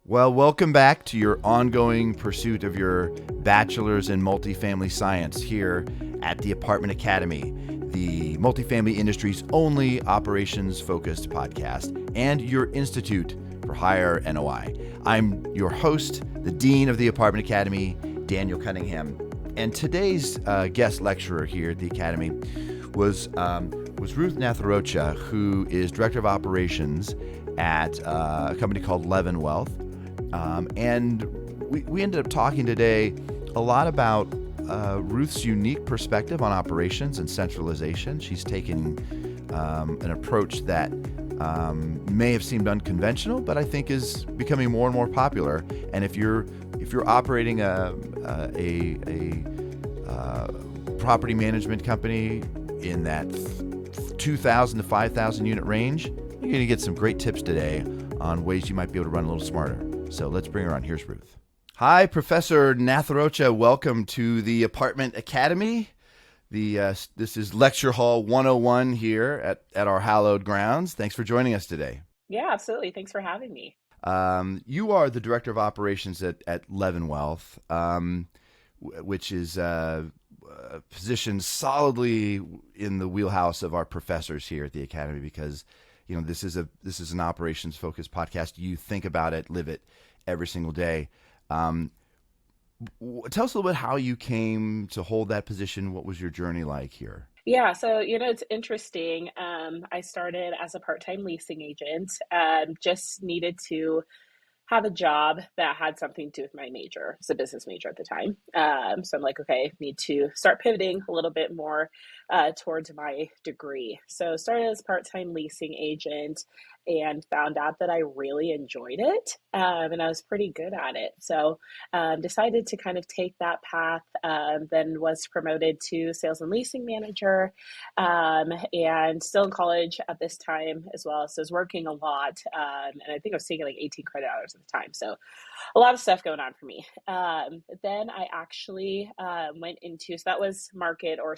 Well, welcome back to your ongoing pursuit of your bachelor's in multifamily science here at the Apartment Academy, the multifamily industry's only operations-focused podcast and your institute for higher NOI. I'm your host, the Dean of the Apartment Academy, Daniel Cunningham. And today's guest lecturer here at the Academy was Ruth Nwaturuocha, who is Director of Operations at a company called LeavenWealth. And we ended up talking today a lot about Ruth's unique perspective on operations and centralization. She's taken an approach that may have seemed unconventional, but I think is becoming more and more popular. And if you're operating a property management company in that 2,000 to 5,000 unit range, you're going to get some great tips today on ways you might be able to run a little smarter. So let's bring her on. Here's Ruth. Hi, Professor Nwaturuocha. Welcome to the Apartment Academy. This is Lecture Hall 101 here at our hallowed grounds. Thanks for joining us today. Yeah, absolutely. Thanks for having me. You are the Director of Operations at LeavenWealth, which is positioned solidly in the wheelhouse of our professors here at the Academy because this is an operations focused podcast. You think about it, live it every single day. Tell us a little bit how you came to hold that position. What was your journey like here? Yeah, so it's interesting. I started as a part-time leasing agent. Just needed to have a job that had something to do with my major. It's a business major at the time. So I'm like, okay, need to start pivoting a little bit more towards my degree. So started as part-time leasing agent and found out that I really enjoyed it. And I was pretty good at it. So decided to kind of take that path, then was promoted to sales and leasing manager, and still in college at this time as well. So I was working a lot. And I think I was taking like 18 credit hours at the time. So a lot of stuff going on for me. Then I actually went into, so that was market or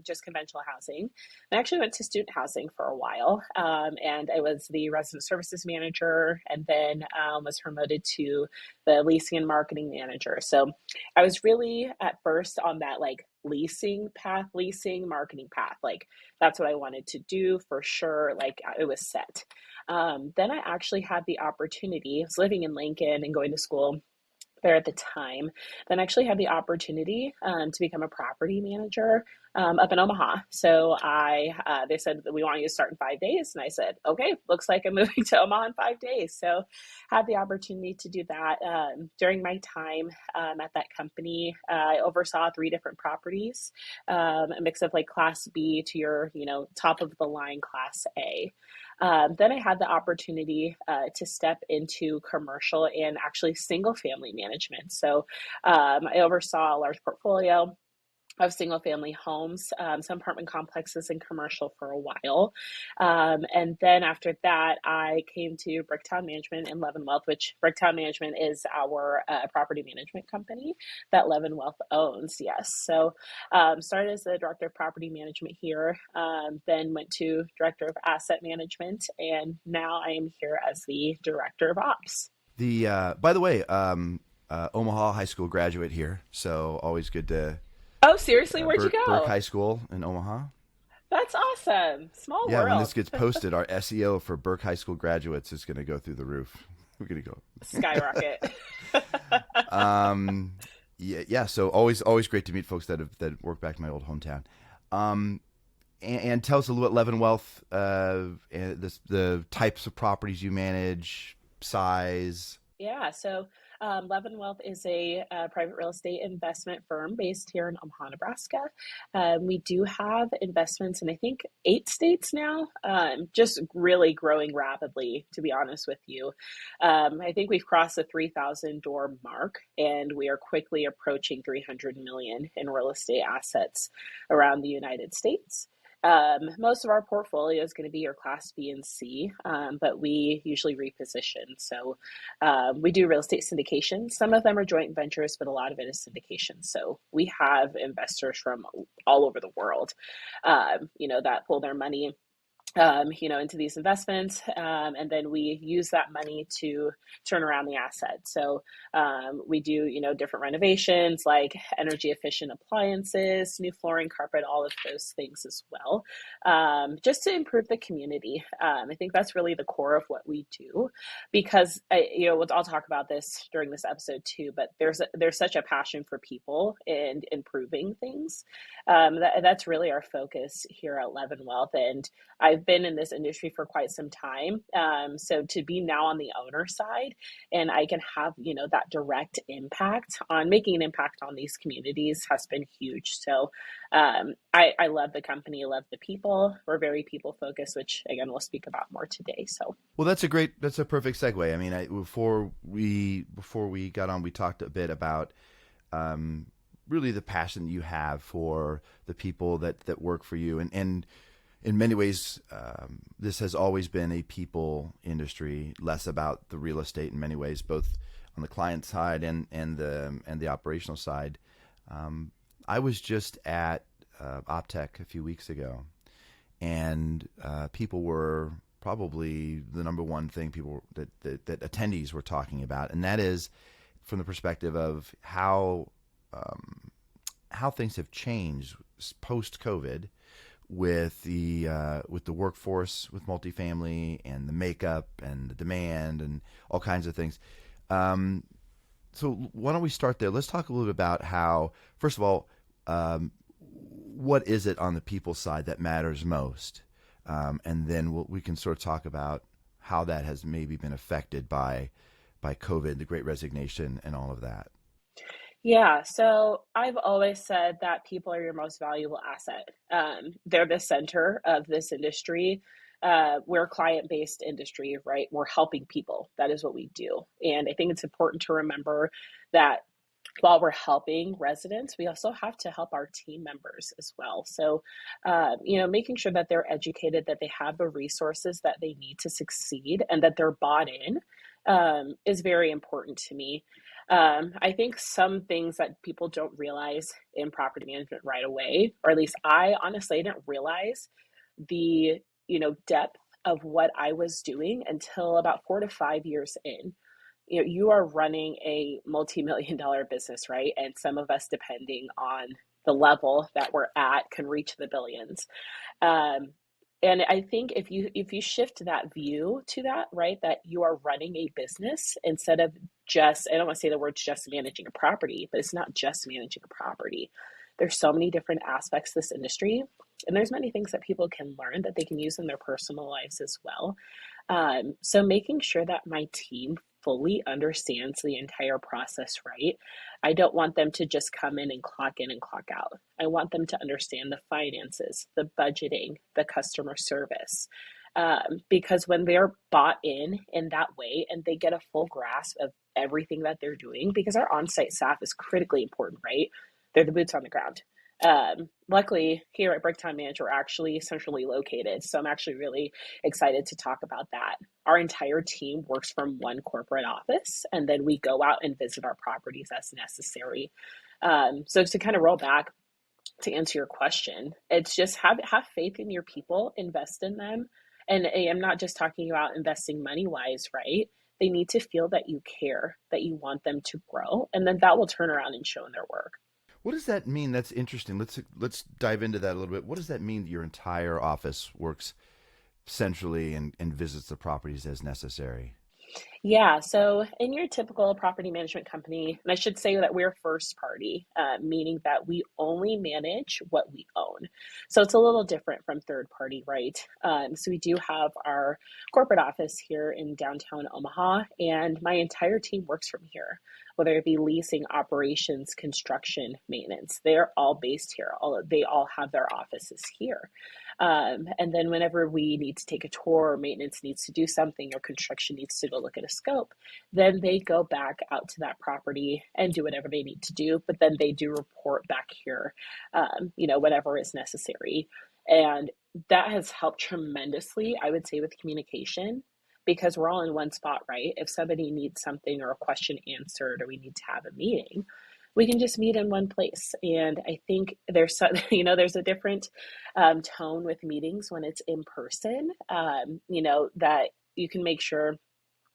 just conventional housing. I actually went to student housing for a while, and I was the resident services manager, and then was promoted to the leasing and marketing manager. So I was really at first on that like leasing marketing path. Like that's what I wanted to do for sure. Like it was set. Then I actually had the opportunity, I was living in Lincoln and going to school there at the time, then I actually had the opportunity to become a property manager up in Omaha. So they said that we want you to start in 5 days. And I said, okay, looks like I'm moving to Omaha in 5 days. So had the opportunity to do that. During my time at that company, I oversaw 3 different properties, a mix of like class B to your, top of the line class A. Then I had the opportunity to step into commercial and actually single family management. So I oversaw a large portfolio of single family homes, some apartment complexes and commercial for a while. And then after that, I came to Bricktown Management and LeavenWealth, which Bricktown Management is our property management company that LeavenWealth owns. Yes. So started as the director of property management here, then went to director of asset management, and now I am here as the director of ops. By the way, Omaha High School graduate here, so always good to. Oh, seriously? Where'd you go? Burke High School in Omaha. That's awesome. Small world. Yeah, when this gets posted, our SEO for Burke High School graduates is going to go through the roof. We're going to go skyrocket. Yeah. So always great to meet folks that work back in my old hometown. And tell us a little bit LeavenWealth, the types of properties you manage, size. Yeah. So LeavenWealth is a private real estate investment firm based here in Omaha, Nebraska. We do have investments in, I think, 8 states now, just really growing rapidly, to be honest with you. I think we've crossed the 3,000 door mark, and we are quickly approaching 300 million in real estate assets around the United States. Most of our portfolio is going to be your class B and C, but we usually reposition. So we do real estate syndications. Some of them are joint ventures, but a lot of it is syndication. So we have investors from all over the world, that pull their money into these investments. And then we use that money to turn around the asset. So we do, different renovations like energy efficient appliances, new flooring, carpet, all of those things as well, just to improve the community. I think that's really the core of what we do, because I'll talk about this during this episode too. But there's such a passion for people and improving things. That's really our focus here at LeavenWealth, and I've been in this industry for quite some time. So to be now on the owner side, and I can have, that direct impact on making an impact on these communities has been huge. So I love the company, I love the people. We're very people focused, which again, we'll speak about more today. So, Well, that's a perfect segue. I mean, before we got on, we talked a bit about really the passion that you have for the people that work for you, and in many ways, this has always been a people industry, less about the real estate in many ways, both on the client side and the operational side. I was just at OpTech a few weeks ago, and people were probably the number one thing people that attendees were talking about, and that is from the perspective of how things have changed post COVID with the workforce, with multifamily, and the makeup and the demand and all kinds of things. So why don't we start there? Let's talk a little bit about how, first of all, what is it on the people side that matters most, and then we can sort of talk about how that has maybe been affected by COVID, the Great Resignation, and all of that. yeah, so I've always said that people are your most valuable asset. They're the center of this industry. We're a client-based industry, right? We're helping people. That is what we do. And I think it's important to remember that while we're helping residents, we also have to help our team members as well. So, making sure that they're educated, that they have the resources that they need to succeed, and that they're bought in is very important to me. I think some things that people don't realize in property management right away, or at least I honestly didn't realize the, depth of what I was doing until about 4 to 5 years in. You are running a multi-million dollar business, right? And some of us, depending on the level that we're at, can reach the billions. Um, and I think if you shift that view to that, right, that you are running a business instead of just, I don't want to say the word just managing a property, but it's not just managing a property. There's so many different aspects to this industry, and there's many things that people can learn that they can use in their personal lives as well. So making sure that my team fully understands the entire process, right? I don't want them to just come in and clock out. I want them to understand the finances, the budgeting, the customer service. Because when they're bought in that way and they get a full grasp of everything that they're doing, because our on-site staff is critically important, right? They're the boots on the ground. Luckily, here at Break Time Manager, we're actually centrally located. So I'm actually really excited to talk about that. Our entire team works from one corporate office, and then we go out and visit our properties as necessary. So to kind of roll back to answer your question, it's just have faith in your people, invest in them. And I'm not just talking about investing money wise, right? They need to feel that you care, that you want them to grow, and then that will turn around and show in their work. What does that mean? That's interesting. Let's dive into that a little bit. What does that mean that your entire office works centrally and visits the properties as necessary? Yeah, so in your typical property management company, and I should say that we're first party, meaning that we only manage what we own. So it's a little different from third party, right? So we do have our corporate office here in downtown Omaha, and my entire team works from here, whether it be leasing, operations, construction, maintenance. They're all based here. They all have their offices here. And then whenever we need to take a tour, or maintenance needs to do something, or construction needs to go look at a scope, then they go back out to that property and do whatever they need to do. But then they do report back here, whatever is necessary. And that has helped tremendously, I would say, with communication, because we're all in one spot, right? If somebody needs something or a question answered, or we need to have a meeting, We can just meet in one place. And I think there's there's a different tone with meetings when it's in person. That you can make sure,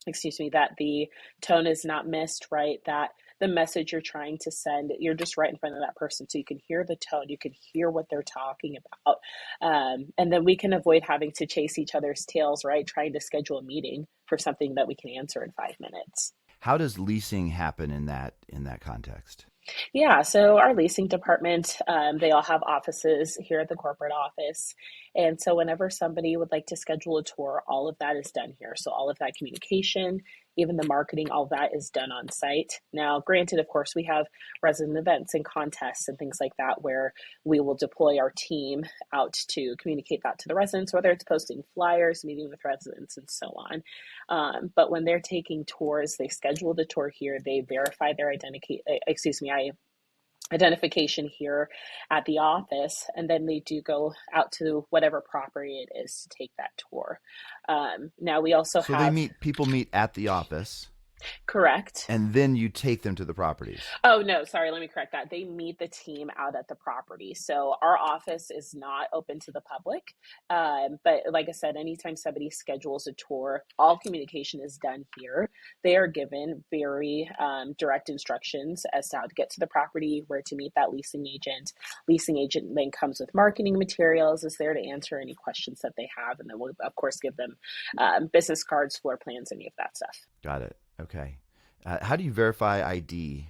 excuse me, that the tone is not missed, right? That the message you're trying to send, you're just right in front of that person. So you can hear the tone, you can hear what they're talking about. And then we can avoid having to chase each other's tails, right? Trying to schedule a meeting for something that we can answer in 5 minutes. How does leasing happen in that context? Yeah, so our leasing department, they all have offices here at the corporate office. And so whenever somebody would like to schedule a tour, all of that is done here. So all of that communication, even the marketing, all of that is done on site. Now, granted, of course, we have resident events and contests and things like that where we will deploy our team out to communicate that to the residents, whether it's posting flyers, meeting with residents, and so on. But when they're taking tours, they schedule the tour here, they verify their identification here at the office, and then they do go out to whatever property it is to take that tour. Now we also So have people meet at the office, correct. and then you take them to the properties. Oh, no, sorry, let me correct that. They meet the team out at the property. So our office is not open to the public. But like I said, anytime somebody schedules a tour, all communication is done here. They are given very direct instructions as to how to get to the property, where to meet that leasing agent. Leasing agent then comes with marketing materials, is there to answer any questions that they have. And then we'll, of course, give them business cards, floor plans, any of that stuff. Got it. Okay. How do you verify ID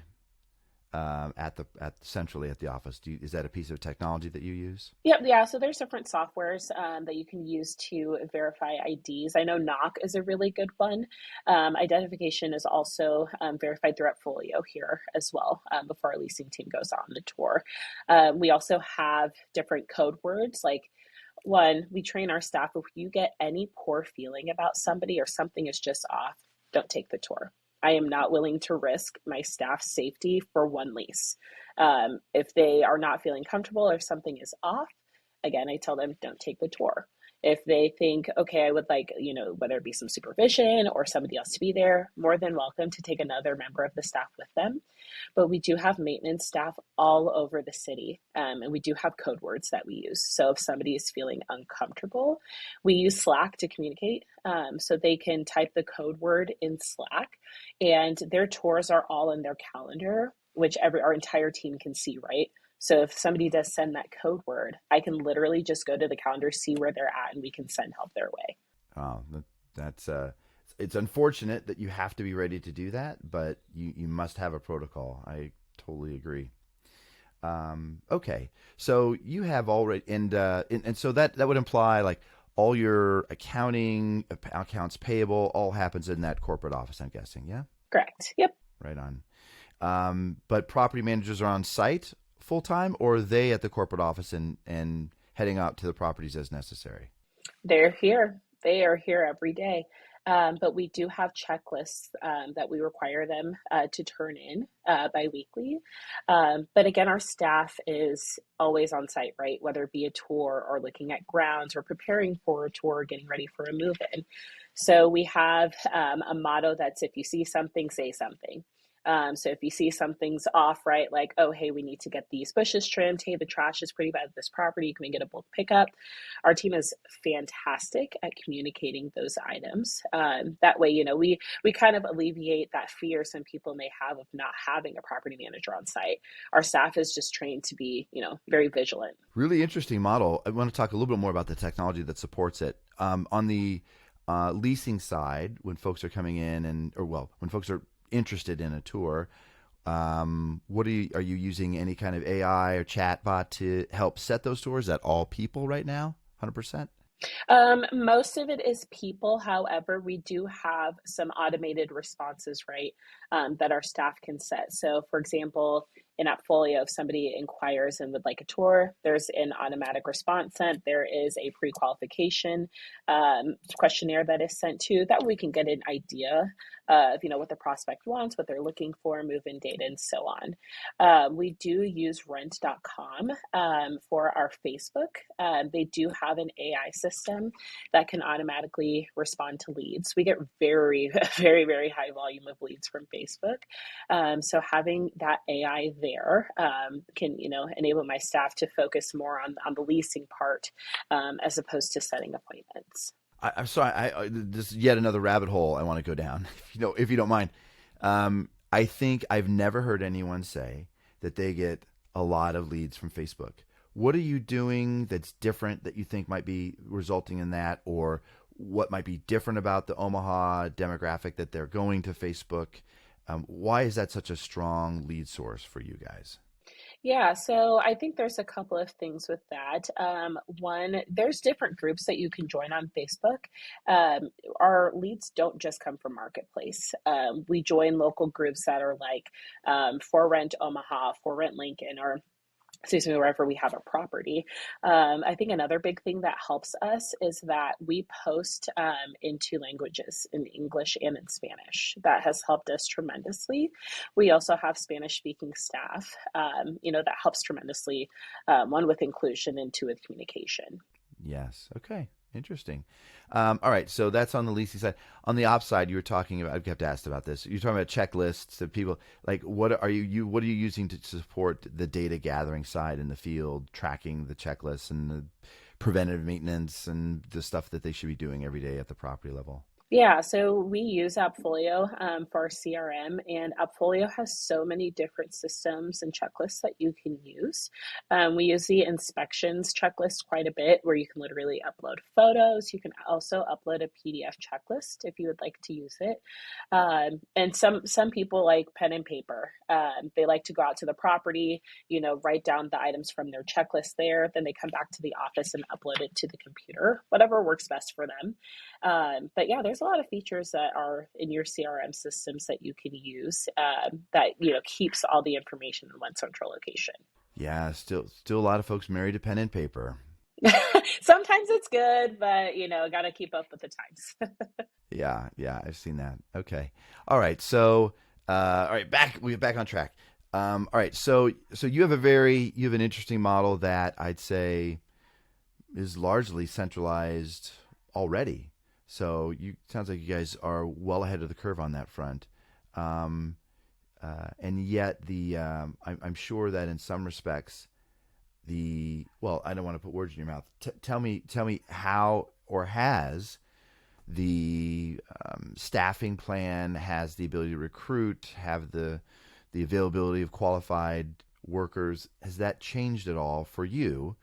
centrally at the office? Is that a piece of technology that you use? Yep, yeah. So there's different softwares that you can use to verify IDs. I know Knock is a really good one. Identification is also verified through Folio here as well before our leasing team goes on the tour. We also have different code words like one, we train our staff. If you get any poor feeling about somebody or something is just off, don't take the tour. I am not willing to risk my staff's safety for one lease. If they are not feeling comfortable or something is off, again, I tell them don't take the tour. If they think, okay, I would like, whether it be some supervision or somebody else to be there, more than welcome to take another member of the staff with them. But we do have maintenance staff all over the city, and we do have code words that we use. So if somebody is feeling uncomfortable, we use Slack to communicate. So they can type the code word in Slack, and their tours are all in their calendar, which our entire team can see, right? So if somebody does send that code word, I can literally just go to the calendar, see where they're at, and we can send help their way. Oh, that's it's unfortunate that you have to be ready to do that, but you must have a protocol. I totally agree. Okay, so you have already, and so that would imply like all your accounting, accounts payable, all happens in that corporate office, I'm guessing, yeah? Correct. Yep. Right on. But property managers are on site full time, or are they at the corporate office and heading out to the properties as necessary? They're here. They are here every day. But we do have checklists that we require them to turn in biweekly. But again, our staff is always on site, right? Whether it be a tour or looking at grounds or preparing for a tour, getting ready for a move-in. So we have a motto that's if you see something, say something. So if you see something's off, right, like, oh, hey, we need to get these bushes trimmed. Hey, the trash is pretty bad at this property. Can we get a bulk pickup? Our team is fantastic at communicating those items. That way, we kind of alleviate that fear some people may have of not having a property manager on site. Our staff is just trained to be, very vigilant. Really interesting model. I want to talk a little bit more about the technology that supports it. On the leasing side, when folks are coming in when folks are interested in a tour, are you using any kind of AI or chat bot to help set those tours? Is that all people right now? 100%? Most of it is people. However, we do have some automated responses, right, that our staff can set. So, for example, in Appfolio, if somebody inquires and would like a tour, there's an automatic response sent. There is a pre-qualification questionnaire that is sent to that we can get an idea of, what the prospect wants, what they're looking for, move-in data, and so on. We do use rent.com for our Facebook. They do have an AI system that can automatically respond to leads. We get very, very, very high volume of leads from Facebook. So having that AI there can, enable my staff to focus more on the leasing part as opposed to setting appointments. I'm sorry. This is yet another rabbit hole I want to go down. If you don't mind. I think I've never heard anyone say that they get a lot of leads from Facebook. What are you doing that's different that you think might be resulting in that, or what might be different about the Omaha demographic that they're going to Facebook? Why is that such a strong lead source for you guys? Yeah, so I think there's a couple of things with that. One, there's different groups that you can join on Facebook. Our leads don't just come from Marketplace. We join local groups that are like For Rent Omaha, For Rent Lincoln, or wherever we have a property. I think another big thing that helps us is that we post in two languages, in English and in Spanish. That has helped us tremendously. We also have Spanish speaking staff, that helps tremendously, one with inclusion and two with communication. Yes. Okay. Interesting. All right. So that's on the leasing side. On the ops side, you were talking about, I kept asked about this. You're talking about checklists of people. Like, what are you using to support the data gathering side in the field, tracking the checklists and the preventative maintenance and the stuff that they should be doing every day at the property level? Yeah, so we use Appfolio for our CRM, and Appfolio has so many different systems and checklists that you can use. We use the inspections checklist quite a bit, where you can literally upload photos. You can also upload a PDF checklist if you would like to use it. And some people like pen and paper. They like to go out to the property, write down the items from their checklist there. Then they come back to the office and upload it to the computer, whatever works best for them. But yeah, there's a lot of features that are in your CRM systems that you can use that keeps all the information in one central location. Yeah, still a lot of folks married to pen and paper. Sometimes it's good, but got to keep up with the times. Yeah, I've seen that. Okay, all right. So, all right, we're back on track. All right, so you have an interesting model that I'd say is largely centralized already. So sounds like you guys are well ahead of the curve on that front, and yet I'm sure that in some respects I don't want to put words in your mouth. Tell me how, or has the staffing plan, has the ability to recruit, have the availability of qualified workers, has that changed at all for you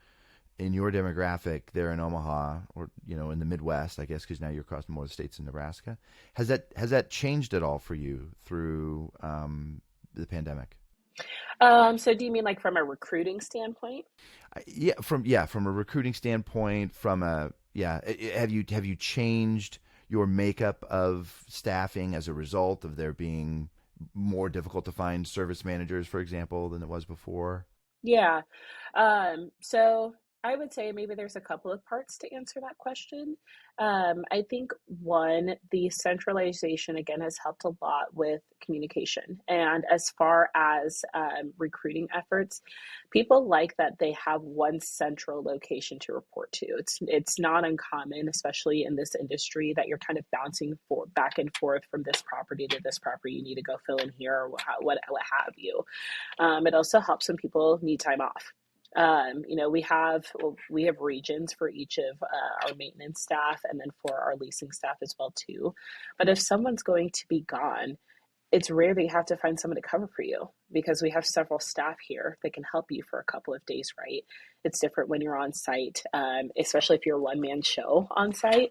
in your demographic there in Omaha, or in the Midwest, I guess, because now you're across more of the states in Nebraska? Has that changed at all for you through the pandemic? So do you mean like from a recruiting standpoint? From a recruiting standpoint, have you changed your makeup of staffing as a result of there being more difficult to find service managers, for example, than it was before? Yeah. So I would say maybe there's a couple of parts to answer that question. I think one, the centralization again has helped a lot with communication. And as far as recruiting efforts, people like that they have one central location to report to. It's not uncommon, especially in this industry, that you're kind of bouncing back and forth from this property to this property. You need to go fill in here, or what have you. It also helps when people need time off. We have regions for each of our maintenance staff, and then for our leasing staff as well too. But if someone's going to be gone, it's rare that you have to find someone to cover for you, because we have several staff here that can help you for a couple of days, right? It's different when you're on site, especially if you're a one-man show on site.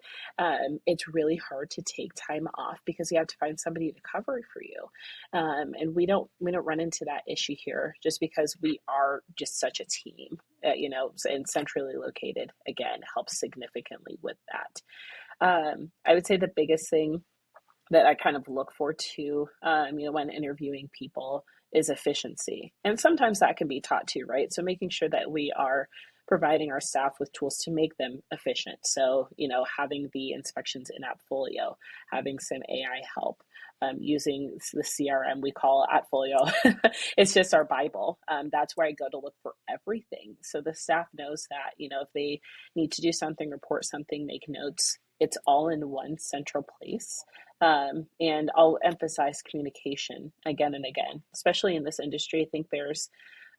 It's really hard to take time off because you have to find somebody to cover for you. And we don't run into that issue here, just because we are just such a team, and centrally located, again, helps significantly with that. I would say the biggest thing that I kind of look for too, when interviewing people is efficiency. And sometimes that can be taught too, right? So making sure that we are providing our staff with tools to make them efficient. So, having the inspections in Appfolio, having some AI help, using the CRM we call Appfolio. It's just our Bible. That's where I go to look for everything. So the staff knows that, if they need to do something, report something, make notes, it's all in one central place. And I'll emphasize communication again and again, especially in this industry. I think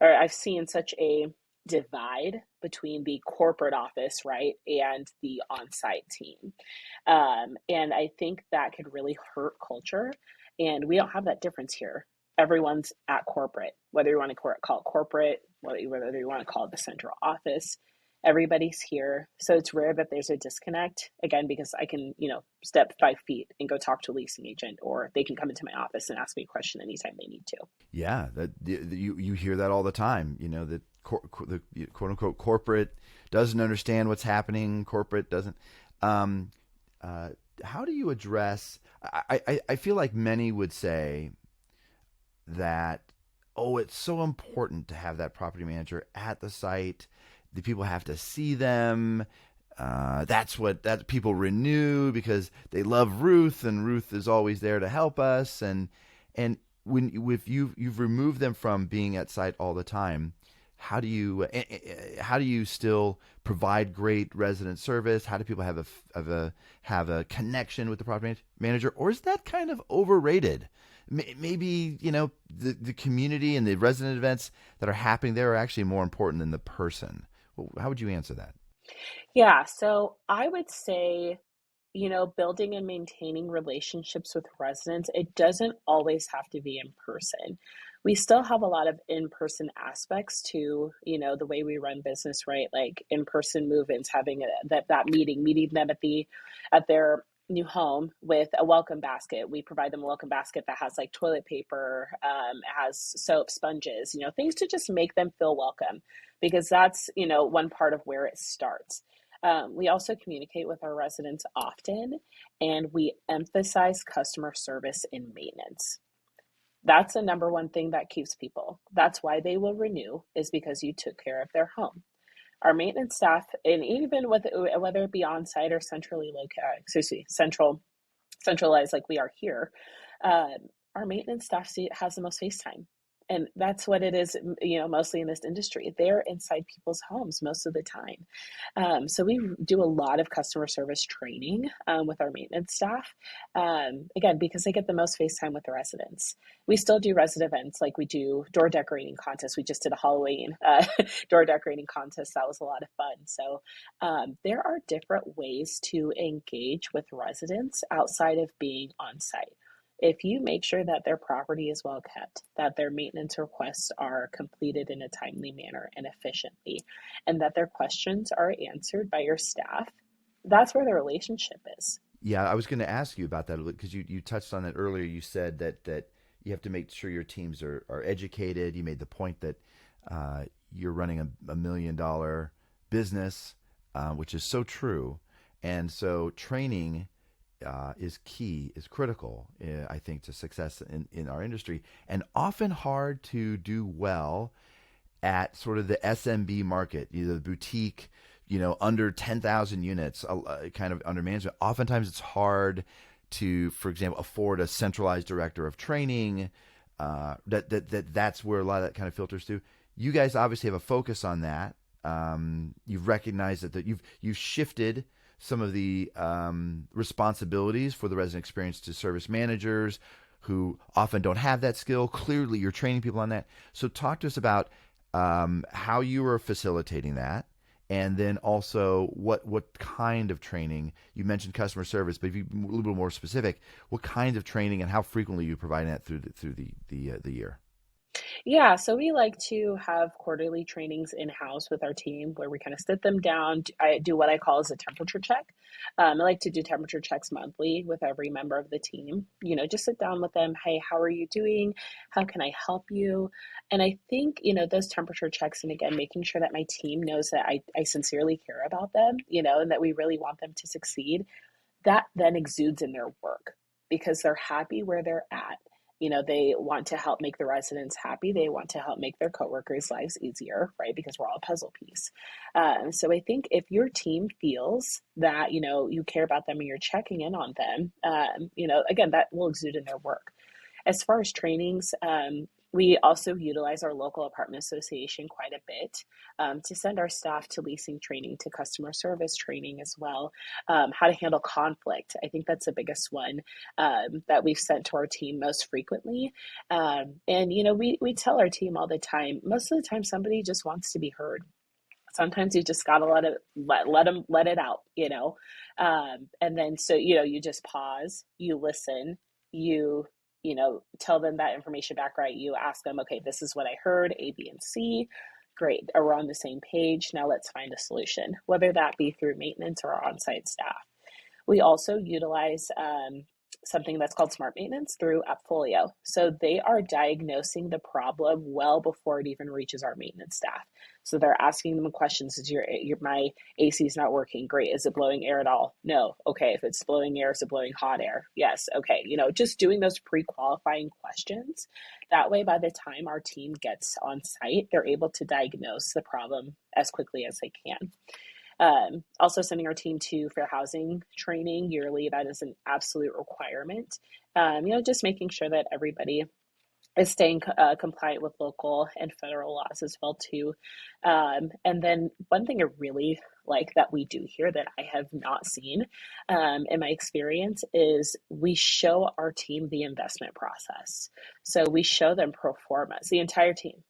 I've seen such a divide between the corporate office, right, and the on-site team. And I think that could really hurt culture. And we don't have that difference here. Everyone's at corporate, whether you want to call it corporate, whether you want to call it the central office. Everybody's here. So it's rare that there's a disconnect, again, because I can, step 5 feet and go talk to a leasing agent, or they can come into my office and ask me a question anytime they need to. Yeah, you hear that all the time. That the quote unquote corporate doesn't understand what's happening. Corporate doesn't. How do you address? I feel like many would say that, it's so important to have that property manager at the site. The people have to see them. That people renew because they love Ruth, and Ruth is always there to help us. And if you've removed them from being at site all the time, how do you still provide great resident service? How do people have a connection with the property manager, or is that kind of overrated? Maybe the community and the resident events that are happening there are actually more important than the person. How would you answer that? Yeah, so I would say, building and maintaining relationships with residents, it doesn't always have to be in person. We still have a lot of in-person aspects to, the way we run business, right? Like in-person move-ins, having that meeting them at their new home with a welcome basket. We provide them a welcome basket that has like toilet paper, has soap, sponges, things to just make them feel welcome, because that's, one part of where it starts. We also communicate with our residents often, and we emphasize customer service and maintenance. That's the number one thing that keeps people. That's why they will renew, is because you took care of their home. Our maintenance staff, and even whether it be on-site or centralized like we are here, our maintenance staff has the most face time. And that's what it is, mostly in this industry. They're inside people's homes most of the time. So we do a lot of customer service training with our maintenance staff, again, because they get the most face time with the residents. We still do resident events, like we do door decorating contests. We just did a Halloween door decorating contest. That was a lot of fun. So there are different ways to engage with residents outside of being on site. If you make sure that their property is well kept, that their maintenance requests are completed in a timely manner and efficiently, and that their questions are answered by your staff, that's where the relationship is. Yeah, I was going to ask you about that because you touched on that earlier. You said that you have to make sure your teams are educated. You made the point that you're running a $1 million business, which is so true. And so training is key, is critical, I think, to success in our industry, and often hard to do well at sort of the SMB market, the boutique, under 10,000 units, kind of under management. Oftentimes it's hard to, for example, afford a centralized director of training. That's where a lot of that kind of filters through. You guys obviously have a focus on that. You've recognized that you've shifted some of the responsibilities for the resident experience to service managers who often don't have that skill. Clearly, you're training people on that. So talk to us about how you are facilitating that, and then also what kind of training. You mentioned customer service, but if you a little bit more specific, what kind of training and how frequently you providing that through the year? Yeah, so we like to have quarterly trainings in-house with our team where we kind of sit them down. I do what I call as a temperature check. I like to do temperature checks monthly with every member of the team. Just sit down with them. Hey, how are you doing? How can I help you? And I think, those temperature checks, and again, making sure that my team knows that I sincerely care about them, and that we really want them to succeed, that then exudes in their work. because they're happy where they're at. They want to help make the residents happy. They want to help make their coworkers' lives easier, right? Because we're all a puzzle piece. So I think if your team feels that, you care about them and you're checking in on them, again, that will exude in their work. As far as trainings, we also utilize our local apartment association quite a bit to send our staff to leasing training, to customer service training as well, how to handle conflict. I think that's the biggest one that we've sent to our team most frequently. And, we tell our team all the time, most of the time, somebody just wants to be heard. Sometimes you just gotta let it out, and then so you just pause, you listen, you tell them that information back, right? You ask them, okay, this is what I heard, A, B, and C. Great, are we on the same page? Now let's find a solution, whether that be through maintenance or our on-site staff. We also utilize something that's called smart maintenance through Appfolio. So they are diagnosing the problem well before it even reaches our maintenance staff. So they're asking them questions. Is my AC is not working? Great. Is it blowing air at all? No. Okay. If it's blowing air, is it blowing hot air? Yes. Okay. Just doing those pre-qualifying questions. That way, by the time our team gets on site, they're able to diagnose the problem as quickly as they can. Also sending our team to fair housing training yearly. That is an absolute requirement. Just making sure that everybody is staying compliant with local and federal laws as well too. And then one thing I really like that we do here that I have not seen in my experience is we show our team the investment process. So we show them pro formas, the entire team,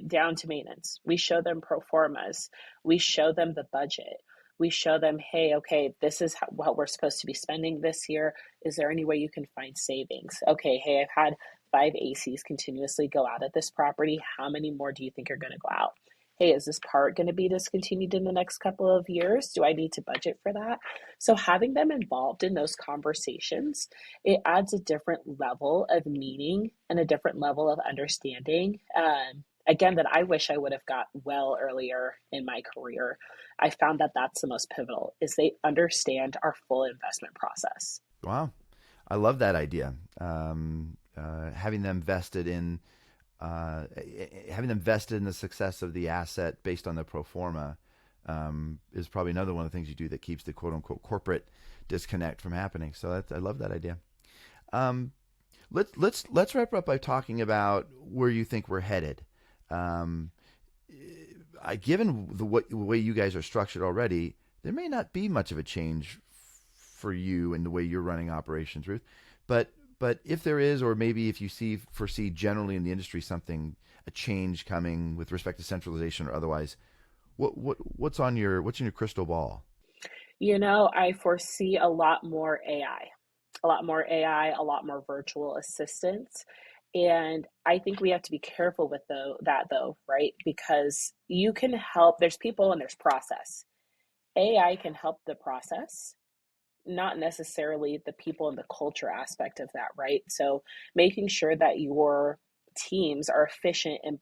down to maintenance. We show them pro formas. We show them the budget. We show them, hey, okay, this is what we're supposed to be spending this year. Is there any way you can find savings? Okay, hey, I've had 5 ACs continuously go out at this property. How many more do you think are going to go out? Hey, is this part going to be discontinued in the next couple of years? Do I need to budget for that? So having them involved in those conversations, it adds a different level of meaning and a different level of understanding. Again, that I wish I would have got well earlier in my career. I found that that's the most pivotal, is they understand our full investment process. Wow. I love that idea. Having them vested in the success of the asset based on the pro forma is probably another one of the things you do that keeps the quote unquote corporate disconnect from happening. So I love that idea. Let's wrap up by talking about where you think we're headed. Given the way you guys are structured already, there may not be much of a change for you in the way you're running operations, Ruth. But if there is, or maybe if you foresee generally in the industry a change coming with respect to centralization or otherwise, what's in your crystal ball? I foresee a lot more AI, a lot more virtual assistants. And I think we have to be careful with that though, right? Because you can help, there's people and there's process. AI can help the process, not necessarily the people and the culture aspect of that, right? So making sure that your teams are efficient in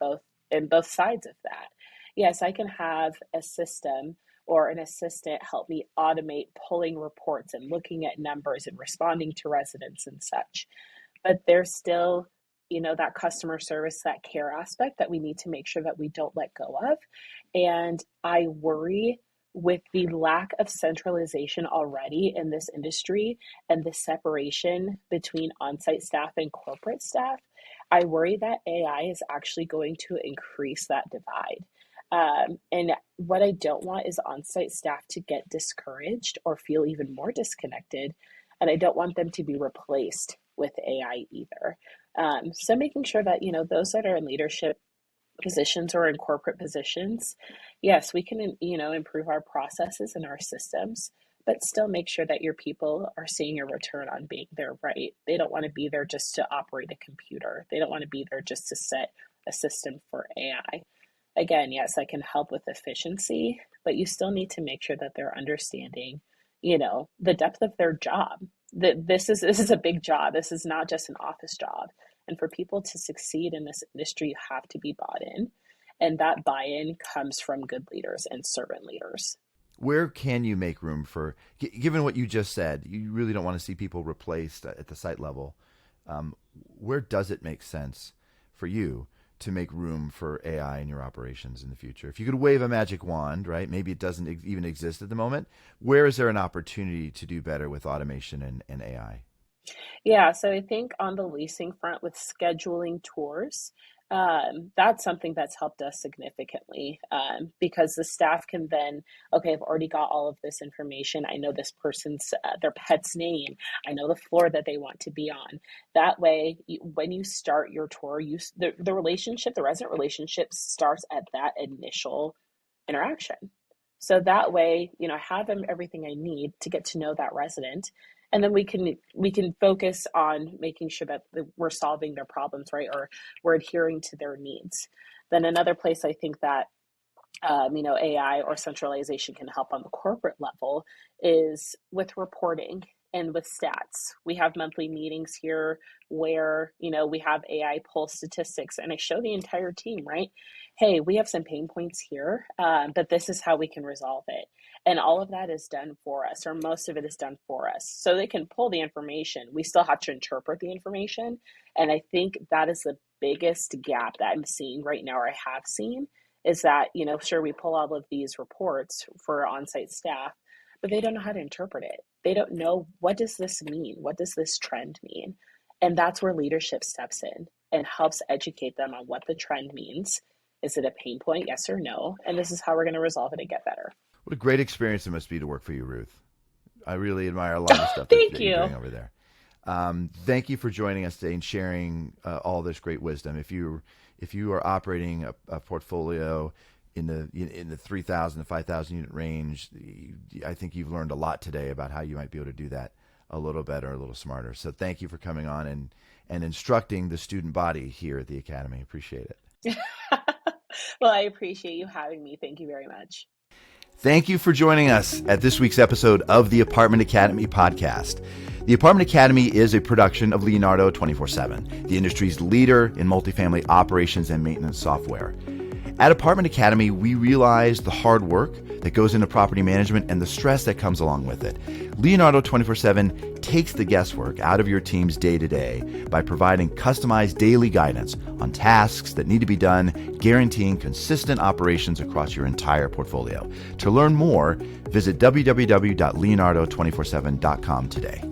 both sides of that. Yes, I can have a system or an assistant help me automate pulling reports and looking at numbers and responding to residents and such. But there's still, that customer service, that care aspect that we need to make sure that we don't let go of. And I worry with the lack of centralization already in this industry and the separation between on-site staff and corporate staff, I worry that AI is actually going to increase that divide. And what I don't want is on-site staff to get discouraged or feel even more disconnected. And I don't want them to be replaced with AI either. So making sure that, those that are in leadership positions or in corporate positions, yes, we can, improve our processes and our systems, but still make sure that your people are seeing a return on being there, right? They don't want to be there just to operate a computer. They don't want to be there just to set a system for AI. Again, yes, I can help with efficiency, but you still need to make sure that they're understanding, the depth of their job. That this is a big job. This is not just an office job. And for people to succeed in this industry, you have to be bought in. And that buy-in comes from good leaders and servant leaders. where can you make room for, given what you just said, you really don't want to see people replaced at the site level. Where does it make sense for you to make room for AI in your operations in the future? If you could wave a magic wand, right? Maybe it doesn't even exist at the moment. Where is there an opportunity to do better with automation and AI? Yeah, so I think on the leasing front with scheduling tours, that's something that's helped us significantly because the staff can then, okay, I've already got all of this information. I know this person's, their pet's name. I know the floor that they want to be on. That way, when you start your tour, the relationship, the resident relationship starts at that initial interaction. So that way, I have everything I need to get to know that resident, and then we can focus on making sure that we're solving their problems, right, or we're adhering to their needs. Then another place I think that AI or centralization can help on the corporate level is with reporting and with stats. We have monthly meetings here where, we have AI pull statistics and I show the entire team, right? Hey, we have some pain points here, but this is how we can resolve it. And all of that is done for us, or most of it is done for us. So they can pull the information. We still have to interpret the information. And I think that is the biggest gap that I'm seeing right now, or I have seen, is that, sure, we pull all of these reports for on-site staff, but they don't know how to interpret it. They don't know, what does this mean? What does this trend mean? And that's where leadership steps in and helps educate them on what the trend means. Is it a pain point? Yes or no? And this is how we're going to resolve it and get better. What a great experience it must be to work for you, Ruth. I really admire a lot of the stuff Thank that you. you're doing over there. Thank you for joining us today and sharing all this great wisdom. If you are operating a portfolio in the 3,000 to 5,000 unit range, I think you've learned a lot today about how you might be able to do that a little better, a little smarter. So thank you for coming on and instructing the student body here at the Academy. Appreciate it. Well, I appreciate you having me. Thank you very much. Thank you for joining us at this week's episode of the Apartment Academy podcast. The Apartment Academy is a production of Leonardo 24/7, the industry's leader in multifamily operations and maintenance software. At Apartment Academy, we realize the hard work that goes into property management and the stress that comes along with it. Leonardo 24/7 takes the guesswork out of your team's day-to-day by providing customized daily guidance on tasks that need to be done, guaranteeing consistent operations across your entire portfolio. To learn more, visit www.leonardo247.com today.